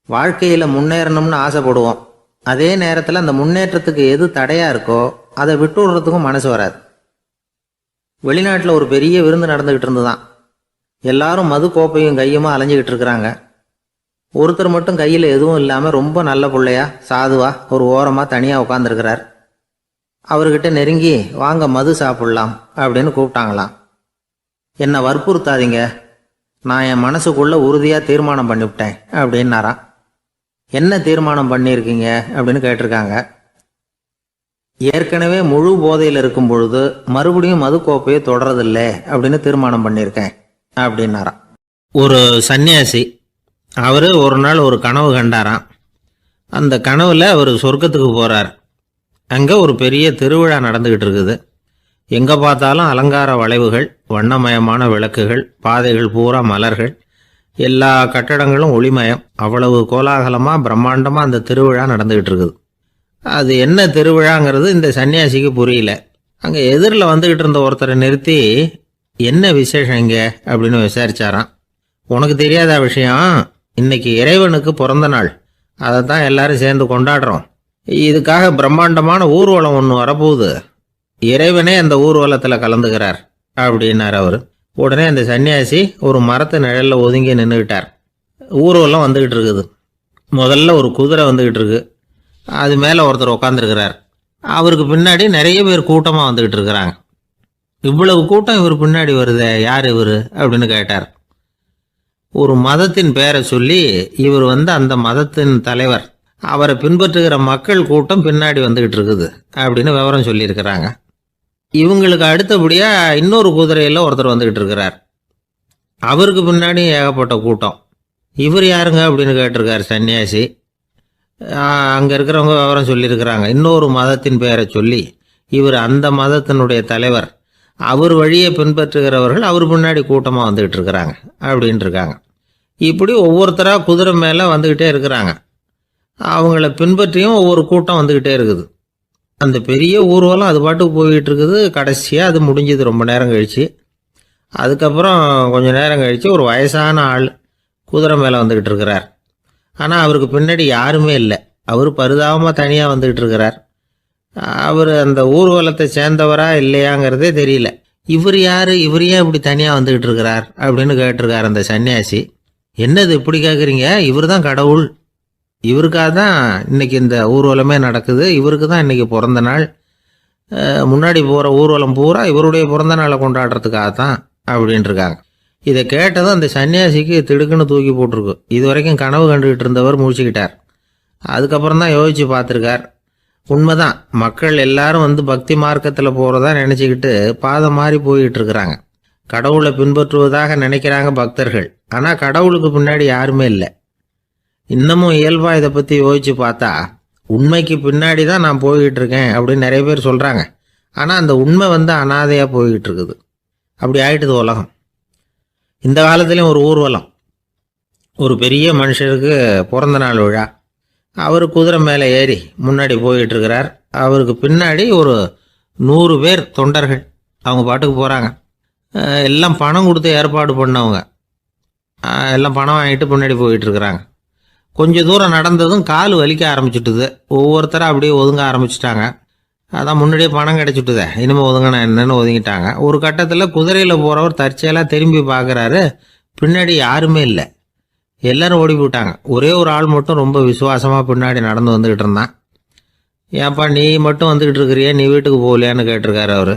வாழ்க்கையில முன்னேறணும்னு ஆசைப்படுவோம். அதே நேரத்துல அந்த முன்னேற்றத்துக்கு எது தடையா இருக்கோ அதை விட்டு விடுறதுக்கும் மனசு வராது. வெளிநாட்டுல ஒரு பெரிய விருந்து நடந்துகிட்டு இருந்துதான். எல்லாரும் மது கோப்பையும் கையுமா அலைஞ்சுக்கிட்டு இருக்கிறாங்க. ஒருத்தர் மட்டும் கையில எதுவும் இல்லாம ரொம்ப நல்ல பிள்ளையா சாதுவா ஒரு ஓரமா தனியா உட்காந்துருக்கிறார். அவர்கிட்ட நெருங்கி வாங்க மது சாப்பிடலாம் அப்படின்னு கூப்பிட்டாங்களாம். என்னை வற்புறுத்தாதீங்க, நான் என் மனசுக்குள்ள உறுதியா தீர்மானம் பண்ணிவிட்டேன் அப்படின்னாராம். என்ன தீர்மானம் பண்ணியிருக்கீங்க அப்படின்னு கேட்டிருக்காங்க. ஏற்கனவே முழு போதையில் இருக்கும் பொழுது மறுபடியும் மது கோப்பையை தொடரதில்லை அப்படின்னு தீர்மானம் பண்ணியிருக்கேன் அப்படின்னாராம். ஒரு சன்னியாசி அவரு ஒரு நாள் ஒரு கனவு கண்டாராம். அந்த கனவுல அவர் சொர்க்கத்துக்கு போறார். அங்க ஒரு பெரிய திருவிழா நடந்துகிட்டு இருக்குது. எங்க பார்த்தாலும் அலங்கார வளைவுகள், வண்ணமயமான விளக்குகள், பாதைகள் பூரா மலர்கள், எல்லா கட்டடங்களும் ஒளிமயம். அவ்வளவு கோலாகலமா பிரம்மாண்டமா அந்த திருவிழா நடந்துகிட்டு இருக்குது. அது என்ன திருவிழாங்கிறது இந்த சன்னியாசிக்கு புரியல. அங்க எதிரில் வந்துகிட்டு இருந்த ஒருத்தரை நிறுத்தி என்ன விசேஷம் இங்க அப்படின்னு விசாரிச்சாராம். உனக்கு தெரியாத விஷயம், இன்னைக்கு இறைவனுக்கு பிறந்த நாள், அதை தான் எல்லாரும் சேர்ந்து கொண்டாடுறோம். இதுக்காக பிரம்மாண்டமான ஊர்வலம் ஒன்று வரப்போகுது. இறைவனே அந்த ஊர்வலத்தில் கலந்துக்கிறார் அப்படின்னார் அவர். உடனே அந்த சன்னியாசி ஒரு மரத்து நிழல்ல ஒதுங்கி நின்றுக்கிட்டார். ஊர்வலம் வந்துகிட்டு இருக்குது. முதல்ல ஒரு குதிரை வந்துகிட்டு இருக்கு. அது மேலே ஒருத்தர் உட்காந்துருக்கிறார். அவருக்கு பின்னாடி நிறைய பேர் கூட்டமாக வந்துகிட்டு இருக்கிறாங்க. இவ்வளவு கூட்டம் இவர் பின்னாடி வருதே, யார் இவர் அப்படின்னு கேட்டார். ஒரு மதத்தின் பெயரை சொல்லி இவர் அந்த மதத்தின் தலைவர், அவரை பின்பற்றுகிற மக்கள் கூட்டம் பின்னாடி வந்துகிட்டு இருக்குது அப்படின்னு விவரம் சொல்லியிருக்கிறாங்க. இவங்களுக்கு அடுத்தபடியா இன்னொரு குதிரையில் ஒருத்தர் வந்துகிட்டு இருக்கிறார். அவருக்கு பின்னாடி ஏகப்பட்ட கூட்டம். இவர் யாருங்க அப்படின்னு கேட்டிருக்காரு சன்னியாசி. அங்கே இருக்கிறவங்க விவரம் சொல்லியிருக்கிறாங்க. இன்னொரு மதத்தின் பெயரை சொல்லி இவர் அந்த மதத்தினுடைய தலைவர், அவர் வழியை பின்பற்றுகிறவர்கள் அவர் பின்னாடி கூட்டமாக வந்துகிட்டு இருக்கிறாங்க அப்படின்ட்டு இருக்காங்க. இப்படி ஒவ்வொருத்தராக குதிரை மேலே வந்துக்கிட்டே இருக்கிறாங்க. அவங்கள பின்பற்றியும் ஒவ்வொரு கூட்டம் வந்துக்கிட்டே இருக்குது. அந்த பெரிய ஊர்வலம் அது பாட்டுக்கு போய்கிட்டு இருக்குது. கடைசியாக அது முடிஞ்சது ரொம்ப நேரம் கழித்து. அதுக்கப்புறம் கொஞ்சம் நேரம் கழித்து ஒரு வயசான ஆள் குதிரை மேலே வந்துக்கிட்டு இருக்கிறார். ஆனால் அவருக்கு பின்னாடி யாருமே இல்லை. அவர் பரிதாபமாக தனியாக வந்துக்கிட்டு இருக்கிறார். அவர் அந்த ஊர்வலத்தை சேர்ந்தவரா இல்லையாங்கிறதே தெரியல. இவர் யார், இவர் ஏன் இப்படி தனியாக வந்துக்கிட்டு இருக்கிறார் அப்படின்னு கேட்டிருக்கார் அந்த சன்னியாசி. என்னது இப்படி கேட்குறீங்க? இவர் தான் கடவுள். இவருக்காக தான் இன்னைக்கு இந்த ஊர்வலமே நடக்குது. இவருக்கு தான் இன்னைக்கு பிறந்த நாள். முன்னாடி போகிற ஊர்வலம் பூரா இவருடைய பிறந்த நாளை கொண்டாடுறதுக்காக தான் அப்படின்ட்டு இருக்காங்க. இதை கேட்டதும் அந்த சன்னியாசிக்கு திடுக்குன்னு தூக்கி போட்டிருக்கு. இது வரைக்கும் கனவு கண்டுகிட்டு இருந்தவர் முடிச்சுக்கிட்டார். அதுக்கப்புறம் தான் யோசிச்சு பார்த்துருக்கார். உண்மைதான், மக்கள் எல்லாரும் பக்தி மார்க்கத்தில் போகிறதா நினச்சிக்கிட்டு பாதை மாறி போயிட்டு இருக்கிறாங்க. கடவுளை பின்பற்றுவதாக நினைக்கிறாங்க பக்தர்கள். ஆனால் கடவுளுக்கு பின்னாடி யாருமே இல்லை. இன்னமும் இயல்பா இதை பற்றி யோசிச்சு பார்த்தா உண்மைக்கு பின்னாடி தான் நான் போய்கிட்டு இருக்கேன் அப்படின்னு நிறைய பேர் சொல்கிறாங்க. ஆனால் அந்த உண்மை அனாதையாக போய்கிட்டு இருக்குது. அப்படி ஆயிட்டுது உலகம். இந்த காலத்துலேயும் ஒரு ஊர்வலம், ஒரு பெரிய மனுஷருக்கு பிறந்த நாள் விழா. அவர் குதிரை மேலே ஏறி முன்னாடி போய்கிட்டு இருக்கிறார். அவருக்கு பின்னாடி ஒரு 100 பேர் தொண்டர்கள் அவங்க பாட்டுக்கு போகிறாங்க. எல்லாம் பணம் கொடுத்து ஏற்பாடு பண்ணவங்க. எல்லாம் பணம் வாங்கிட்டு பின்னாடி போயிட்டு இருக்கிறாங்க. கொஞ்சம் தூரம் நடந்ததும் கால் வலிக்க ஆரம்பிச்சுட்டுது. ஒவ்வொருத்தராக அப்படியே ஒதுங்க ஆரம்பிச்சுட்டாங்க. அதான் முன்னாடியே பணம் கிடைச்சிட்டுதே, இனிமேல் ஒதுங்கினா என்னன்னு ஒதுங்கிட்டாங்க. ஒரு கட்டத்தில் குதிரையில் போகிறவர் தற்செயலாக திரும்பி பார்க்குறாரு. பின்னாடி யாருமே இல்லை. எல்லாரும் ஓடி போயிட்டாங்க. ஒரே ஒரு ஆள் மட்டும் ரொம்ப விசுவாசமாக பின்னாடி நடந்து வந்துக்கிட்டு இருந்தான். ஏன்ப்பா நீ மட்டும் வந்துக்கிட்டு இருக்கிறியா, நீ வீட்டுக்கு போகலையான்னு கேட்டிருக்காரு அவர்.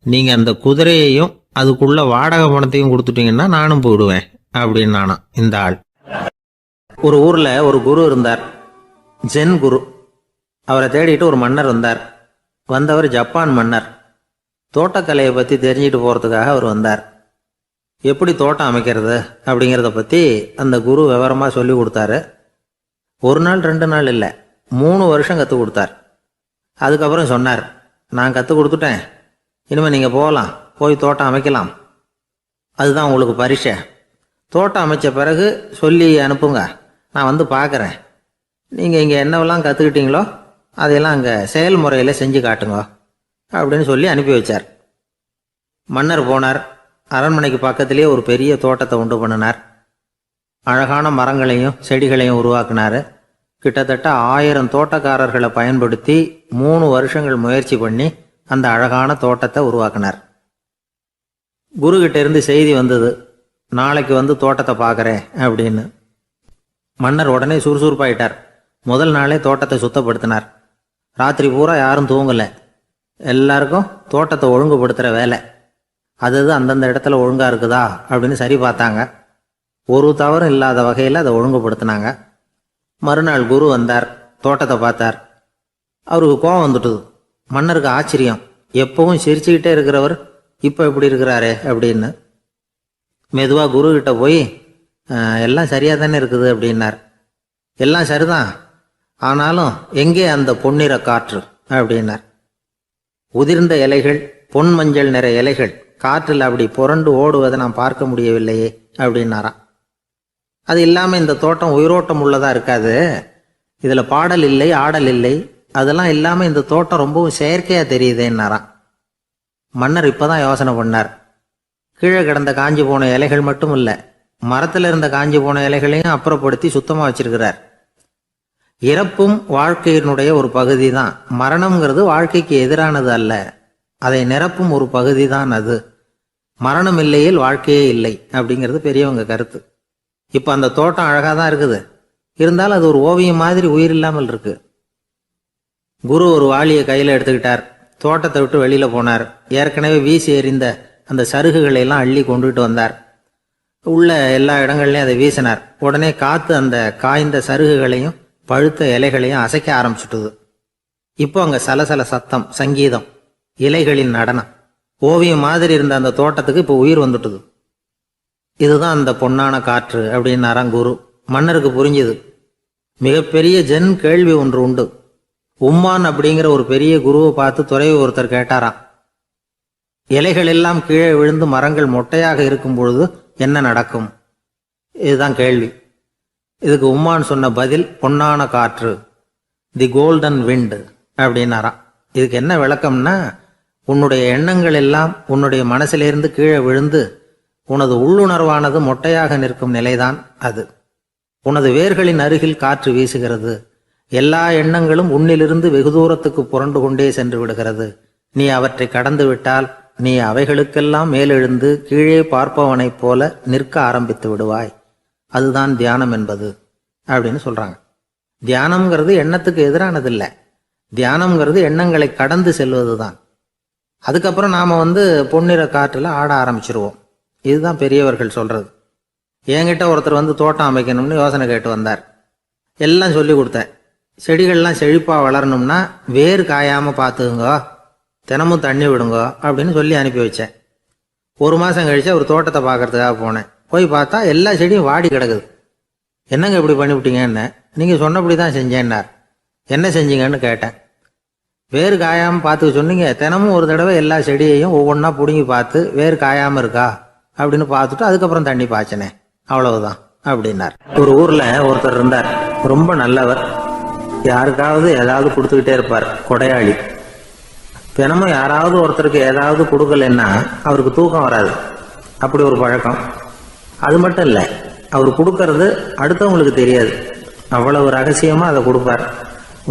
நீங்கள் அந்த குதிரையையும் அதுக்குள்ள வாடகை பணத்தையும் கொடுத்துட்டீங்கன்னா நானும் போயிடுவேன் அப்படின்னு நானும். இந்த ஆள். ஒரு ஊரில் ஒரு குரு இருந்தார், ஜென் குரு. அவரை தேடிட்டு ஒரு மன்னர் வந்தார். வந்தவர் ஜப்பான் மன்னர். தோட்டக்கலையை பற்றி தெரிஞ்சுட்டு போகிறதுக்காக அவர் வந்தார். எப்படி தோட்டம் அமைக்கிறது அப்படிங்கிறத பற்றி அந்த குரு விவரமாக சொல்லி கொடுத்தாரு. 1 நாள் 2 நாள் இல்லை, 3 வருஷம் கற்றுக் கொடுத்தார். அதுக்கப்புறம் சொன்னார், நான் கற்றுக் கொடுத்துட்டேன், இனிமேல் நீங்கள் போகலாம், போய் தோட்டம் அமைக்கலாம். அதுதான் உங்களுக்கு பரிசை. தோட்டம் அமைச்ச பிறகு சொல்லி அனுப்புங்க, நான் வந்து பார்க்குறேன். நீங்கள் இங்கே என்னவெல்லாம் கற்றுக்கிட்டீங்களோ அதையெல்லாம் அங்கே செயல்முறையில் செஞ்சு காட்டுங்க அப்படின்னு சொல்லி அனுப்பி வச்சார். மன்னர் போனார். அரண்மனைக்கு பக்கத்திலேயே ஒரு பெரிய தோட்டத்தை உண்டு பண்ணினார். அழகான மரங்களையும் செடிகளையும் உருவாக்கினார். கிட்டத்தட்ட 1000 தோட்டக்காரர்களை பயன்படுத்தி 3 வருஷங்கள் முயற்சி பண்ணி அந்த அழகான தோட்டத்தை உருவாக்கினார். குருகிட்ட இருந்து செய்தி வந்தது, நாளைக்கு வந்து தோட்டத்தை பார்க்குறேன் அப்படின்னு. மன்னர் உடனே சுறுசுறுப்பாயிட்டார். முதல் நாளே தோட்டத்தை சுத்தப்படுத்தினார். ராத்திரி பூரா யாரும் தூங்கலை. எல்லாருக்கும் தோட்டத்தை ஒழுங்குபடுத்துகிற வேலை. அது அந்தந்த இடத்துல ஒழுங்காக இருக்குதா அப்படின்னு சரி பார்த்தாங்க. ஒரு தவறும் இல்லாத வகையில் அதை ஒழுங்குபடுத்தினாங்க. மறுநாள் குரு வந்தார், தோட்டத்தை பார்த்தார். அவருக்கு கோபம் வந்துட்டுது. மன்னருக்கு ஆச்சரியம், எப்பவும் சிரிச்சுக்கிட்டே இருக்கிறவர் இப்போ எப்படி இருக்கிறாரே அப்படின்னு. மெதுவாக குருக்கிட்ட போய் எல்லாம் சரியாக தானே இருக்குது அப்படின்னார். எல்லாம் சரிதான், ஆனாலும் எங்கே அந்த பொன்னிற காற்று அப்படின்னார். உதிர்ந்த இலைகள், பொன் மஞ்சள் நிற இலைகள் காற்றில் அப்படி புரண்டு ஓடுவதை நான் பார்க்க முடியவில்லையே அப்படின்னாராம். அது இல்லாமல் இந்த தோட்டம் உயிரோட்டம் உள்ளதாக இருக்காது. இதில் பாடல் இல்லை, ஆடல் இல்லை, அதெல்லாம் இல்லாமல் இந்த தோட்டம் ரொம்பவும் செயற்கையாக தெரியுதுன்னாராம். மன்னர் இப்போ தான் யோசனை பண்ணார். கீழே கிடந்த காஞ்சி போன இலைகள் மட்டும் இல்லை, மரத்தில் இருந்த காஞ்சி போன இலைகளையும் அப்புறப்படுத்தி சுத்தமாக வச்சிருக்கிறார். இறப்பும் வாழ்க்கையினுடைய ஒரு பகுதி தான். மரணம்ங்கிறது வாழ்க்கைக்கு எதிரானது அல்ல, அதை நிரப்பும் ஒரு பகுதி தான் அது. மரணம் இல்லையில் வாழ்க்கையே இல்லை அப்படிங்கிறது பெரியவங்க கருத்து. இப்போ அந்த தோட்டம் அழகாக தான் இருக்குது, இருந்தாலும் அது ஒரு ஓவியம் மாதிரி உயிர் இல்லாமல் இருக்கு. குரு ஒரு வாளியை கையில் எடுத்துக்கிட்டார். தோட்டத்தை விட்டு வெளியில் போனார். ஏற்கனவே வீசி எறிந்த அந்த சருகுகளை எல்லாம் அள்ளி கொண்டுகிட்டு வந்தார். உள்ள எல்லா இடங்கள்லையும் அதை வீசினார். உடனே காற்று அந்த காய்ந்த சருகுகளையும் பழுத்த இலைகளையும் அசைக்க ஆரம்பிச்சுட்டுது. இப்போ அங்கே சலசல சத்தம், சங்கீதம், இலைகளின் நடனம். ஓவியம் மாதிரி இருந்த அந்த தோட்டத்துக்கு இப்போ உயிர் வந்துட்டுது. இதுதான் அந்த பொன்னான காற்று அப்படின்னாராம் குரு. மன்னருக்கு புரிஞ்சுது. மிகப்பெரிய ஜென் கேள்வி ஒன்று உண்டு. உம்மான் அப்படிங்கிற ஒரு பெரிய குருவை பார்த்து துறவி ஒருத்தர் கேட்டாராம், இலைகள் எல்லாம் கீழே விழுந்து மரங்கள் மொட்டையாக இருக்கும் பொழுது என்ன நடக்கும்? இதுதான் கேள்வி. இதுக்கு உம்மான் சொன்ன பதில் பொன்னான காற்று, தி கோல்டன் விண்ட் அப்படின்னாராம். இதுக்கு என்ன விளக்கம்னா, உன்னுடைய எண்ணங்கள் எல்லாம் உன்னுடைய மனசிலிருந்து கீழே விழுந்து உனது உள்ளுணர்வானது மொட்டையாக நிற்கும் நிலைதான் அது. உனது வேர்களின் அருகில் காற்று வீசுகிறது. எல்லா எண்ணங்களும் உன்னிலிருந்து வெகு தூரத்துக்கு புரண்டு கொண்டே சென்று விடுகிறது. நீ அவற்றை கடந்து விட்டால் நீ அவைகளுக்கெல்லாம் மேலெழுந்து கீழே பார்ப்பவனைப் போல நிற்க ஆரம்பித்து விடுவாய். அதுதான் தியானம் என்பது அப்படின்னு சொல்றாங்க. தியானம்ங்கிறது எண்ணத்துக்கு எதிரானதில்லை. தியானம்ங்கிறது எண்ணங்களை கடந்து செல்வது தான். அதுக்கப்புறம் நாம் பொன்னிற காற்றில் ஆட ஆரம்பிச்சிருவோம். இதுதான் பெரியவர்கள் சொல்றது. என்கிட்ட ஒருத்தர் தோட்டம் அமைக்கணும்னு யோசனை கேட்டு வந்தார். எல்லாம் சொல்லி கொடுத்தேன். செடிகள்லாம் செழிப்பாக வளரணும்னா வேர் காயாமல் பார்த்துக்குங்க, தினமும் தண்ணி விடுங்க அப்படின்னு சொல்லி அனுப்பி வச்சேன். 1 மாதம் கழிச்சு அவர் தோட்டத்தை பார்க்கறதுக்காக போனேன். போய் பார்த்தா எல்லா செடியும் வாடி கிடக்குது. என்னங்க இப்படி பண்ணிவிட்டீங்கன்னு. நீங்கள் சொன்னபடி தான் செஞ்சேன்னார். என்ன செஞ்சீங்கன்னு கேட்டேன். வேர் காயாமல் பார்த்துக்க சொன்னீங்க, தினமும் ஒரு தடவை எல்லா செடியையும் ஒவ்வொன்றா பிடுங்கி பார்த்து வேர் காயாமல் இருக்கா அப்படின்னு பார்த்துட்டு அதுக்கப்புறம் தண்ணி பாய்ச்சினேன், அவ்வளவுதான் அப்படின்னார். ஒரு ஊரில் ஒருத்தர் இருந்தார், ரொம்ப நல்லவர். யாருக்காவது ஏதாவது கொடுத்துக்கிட்டே இருப்பார், கொடையாளி. தினமும் யாராவது ஒருத்தருக்கு ஏதாவது கொடுக்கலன்னா அவருக்கு தூக்கம் வராது. அப்படி ஒரு பழக்கம். அது மட்டும் இல்லை, அவர் கொடுக்கறது அடுத்தவங்களுக்கு தெரியாது, அவ்வளவு ரகசியமாக அதை கொடுப்பார்.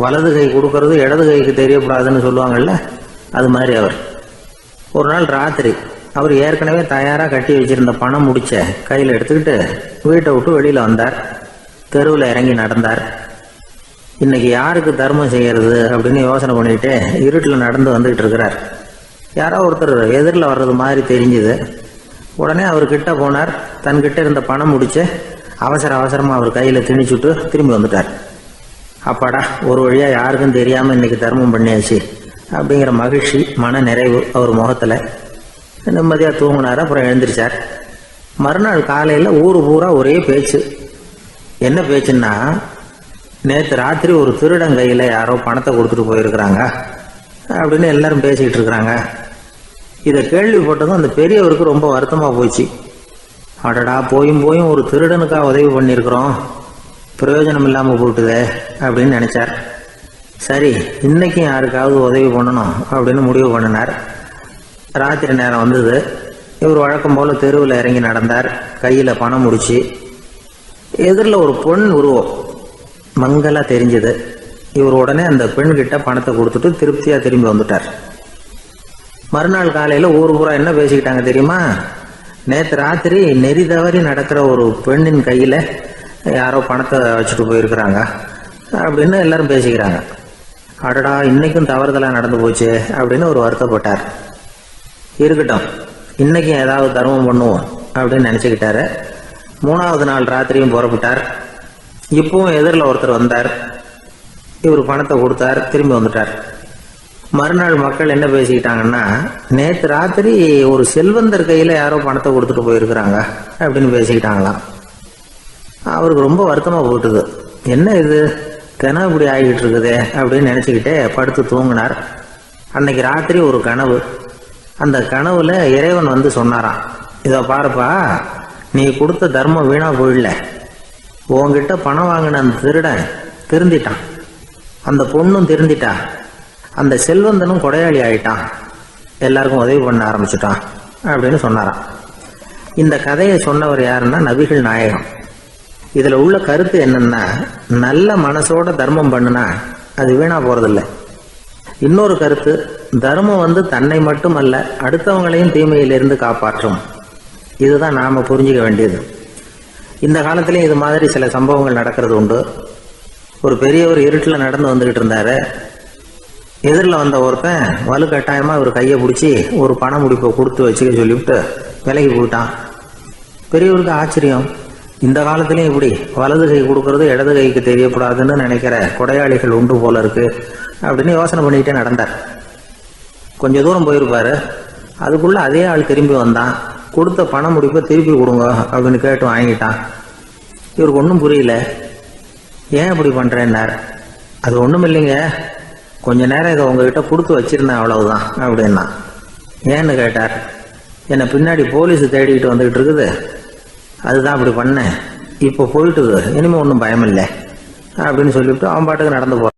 வலது கை கொடுக்கறது இடது கைக்கு தெரியக்கூடாதுன்னு சொல்லுவாங்கள்ல, அது மாதிரி அவர். ஒரு நாள் ராத்திரி அவர் ஏற்கனவே தயாராக கட்டி வச்சிருந்த பணம் முடிச்ச கையில் எடுத்துக்கிட்டு வீட்டை விட்டு வெளியில் வந்தார். தெருவில் இறங்கி நடந்தார். இன்னைக்கு யாருக்கு தர்மம் செய்யறது அப்படின்னு யோசனை பண்ணிட்டு இருட்டில் நடந்து வந்துகிட்டு இருக்கிறார். யாரோ ஒருத்தர் எதிரில் வர்றது மாதிரி தெரிஞ்சுது. உடனே அவர் கிட்ட போனார். தன்கிட்ட இருந்த பணம் முடிச்சு அவசரமாக அவர் கையில் திணிச்சுட்டு திரும்பி வந்துட்டார். அப்பாடா, ஒரு வழியாக யாருக்கும் தெரியாமல் இன்னைக்கு தர்மம் பண்ணியாச்சு அப்படிங்கிற மகிழ்ச்சி, மன நிறைவு அவர் முகத்தில். நிம்மதியாக தூங்கினார். அப்புறம் எழுந்திரிச்சார். மறுநாள் காலையில் ஊர் பூரா ஒரே பேச்சு. என்ன பேச்சுன்னா, நேற்று ராத்திரி ஒரு திருடன் கையில் யாரோ பணத்தை கொடுத்துட்டு போயிருக்கிறாங்க அப்படின்னு எல்லாரும் பேசிக்கிட்டு இருக்கிறாங்க. இதை கேள்விப்பட்டதும் அந்த பெரியவருக்கு ரொம்ப வருத்தமாக போச்சு. அடடா, போயும் ஒரு திருடனுக்காக உதவி பண்ணியிருக்கிறோம், பிரயோஜனம் இல்லாமல் போட்டுதே அப்படின்னு நினைச்சார். சரி, இன்னைக்கும் யாருக்காவது உதவி பண்ணணும் அப்படின்னு முடிவு பண்ணினார். ராத்திரி நேரம் வந்தது. இவர் வழக்கம் போல தெருவில் இறங்கி நடந்தார். கையில் பணம் முடிச்சு. எதிரில் ஒரு பெண் உருவம் மங்கலா தெரிஞ்சது. இவர் உடனே அந்த பெண்கிட்ட பணத்தை கொடுத்துட்டு திருப்தியா திரும்பி வந்துட்டார். மறுநாள் காலையில ஊர் பூரா என்ன பேசிக்கிட்டாங்க தெரியுமா? நேற்று ராத்திரி நெறி தவறி நடக்கிற ஒரு பெண்ணின் கையில யாரோ பணத்தை வச்சுட்டு போயிருக்கிறாங்க அப்படின்னு எல்லாரும் பேசிக்கிறாங்க. அடடா, இன்னைக்கும் தவறுதலா நடந்து போச்சு அப்படின்னு ஒரு வருத்தப்பட்டார். இருக்கட்டும், இன்னைக்கும் ஏதாவது தர்மம் பண்ணுவோம் அப்படின்னு நினைச்சுக்கிட்டாரு. 3வது நாள் ராத்திரியும் புறப்பட்டார். இப்பவும் எதிரில் ஒருத்தர் வந்தார். இவர் பணத்தை கொடுத்தார், திரும்பி வந்துட்டார். மறுநாள் மக்கள் என்ன பேசிக்கிட்டாங்கன்னா, நேற்று ராத்திரி ஒரு செல்வந்தர் கையில் யாரோ பணத்தை கொடுத்துட்டு போயிருக்கிறாங்க அப்படின்னு பேசிக்கிட்டாங்களாம். அவருக்கு ரொம்ப வருத்தமாக போட்டுது. என்ன இது தினம் இப்படி ஆகிட்டு இருக்குதே அப்படின்னு நினச்சிக்கிட்டே படுத்து தூங்கினார். அன்னைக்கு ராத்திரி ஒரு கனவு. அந்த கனவுல இறைவன் வந்து சொன்னாராம், இதை பாருப்பா, நீ கொடுத்த தர்மம் வீணா போயிடல. உன்கிட்ட பணம் வாங்கின அந்த திருடன் திருந்திட்டான், அந்த பொண்ணும் திருந்திட்டா, அந்த செல்வந்தனும் கொடையாளி ஆயிட்டான், எல்லாருக்கும் உதவி பண்ண ஆரம்பிச்சுட்டான் அப்படின்னு சொன்னாராம். இந்த கதையை சொன்னவர் யாருன்னா நபிகள் நாயகம். இதுல உள்ள கருத்து என்னன்னா, நல்ல மனசோட தர்மம் பண்ணுனா அது வீணா போறதில்லை. இன்னொரு கருத்து, தர்மம் வந்து தன்னை மட்டுமல்ல அடுத்தவங்களையும் தீமையிலிருந்து காப்பாற்றும். இதுதான் நாம புரிஞ்சுக்க வேண்டியது. இந்த காலத்திலயும் இது மாதிரி சில சம்பவங்கள் நடக்கிறது உண்டு. ஒரு பெரியவர் இருட்டில் நடந்து வந்துகிட்டு இருந்தாரு. எதிரில் வந்த ஒருத்தன் வலுக்கட்டாயமா இவர் கையை பிடிச்சி ஒரு பண முடிப்பை கொடுத்து வச்சுக்க சொல்லிவிட்டு விலகி போயிட்டான். பெரியவருக்கு ஆச்சரியம், இந்த காலத்திலயும் இப்படி வலது கை கொடுக்கறது இடது கைக்கு தெரியக்கூடாதுன்னு நினைக்கிற கொடையாளிகள் உண்டு போல இருக்கு அப்படின்னு யோசனை பண்ணிக்கிட்டே நடந்தார். கொஞ்ச தூரம் போயிருப்பாரு. அதுக்குள்ள அதே ஆள் திரும்பி வந்தான். கொடுத்த பண முடிப்பை திருப்பி கொடுங்க அப்படின்னு கேட்டு வாங்கிட்டான். இவருக்கு ஒன்றும் புரியல. ஏன் இப்படி பண்றேன்னார். அது ஒன்றும் இல்லைங்க, கொஞ்ச நேரம் இதை உங்ககிட்ட கொடுத்து வச்சிருந்தேன், அவ்வளவுதான் அப்படின்னா. ஏன்னு கேட்டார். என்னை பின்னாடி போலீஸ் தேடிக்கிட்டு வந்துகிட்டு இருக்குது, அதுதான் அப்படி பண்ணேன், இப்போ போயிட்டுது, இனிமே ஒன்றும் பயம் இல்லை அப்படின்னு சொல்லிவிட்டு அவன் பாட்டுக்கு நடந்து போறான்.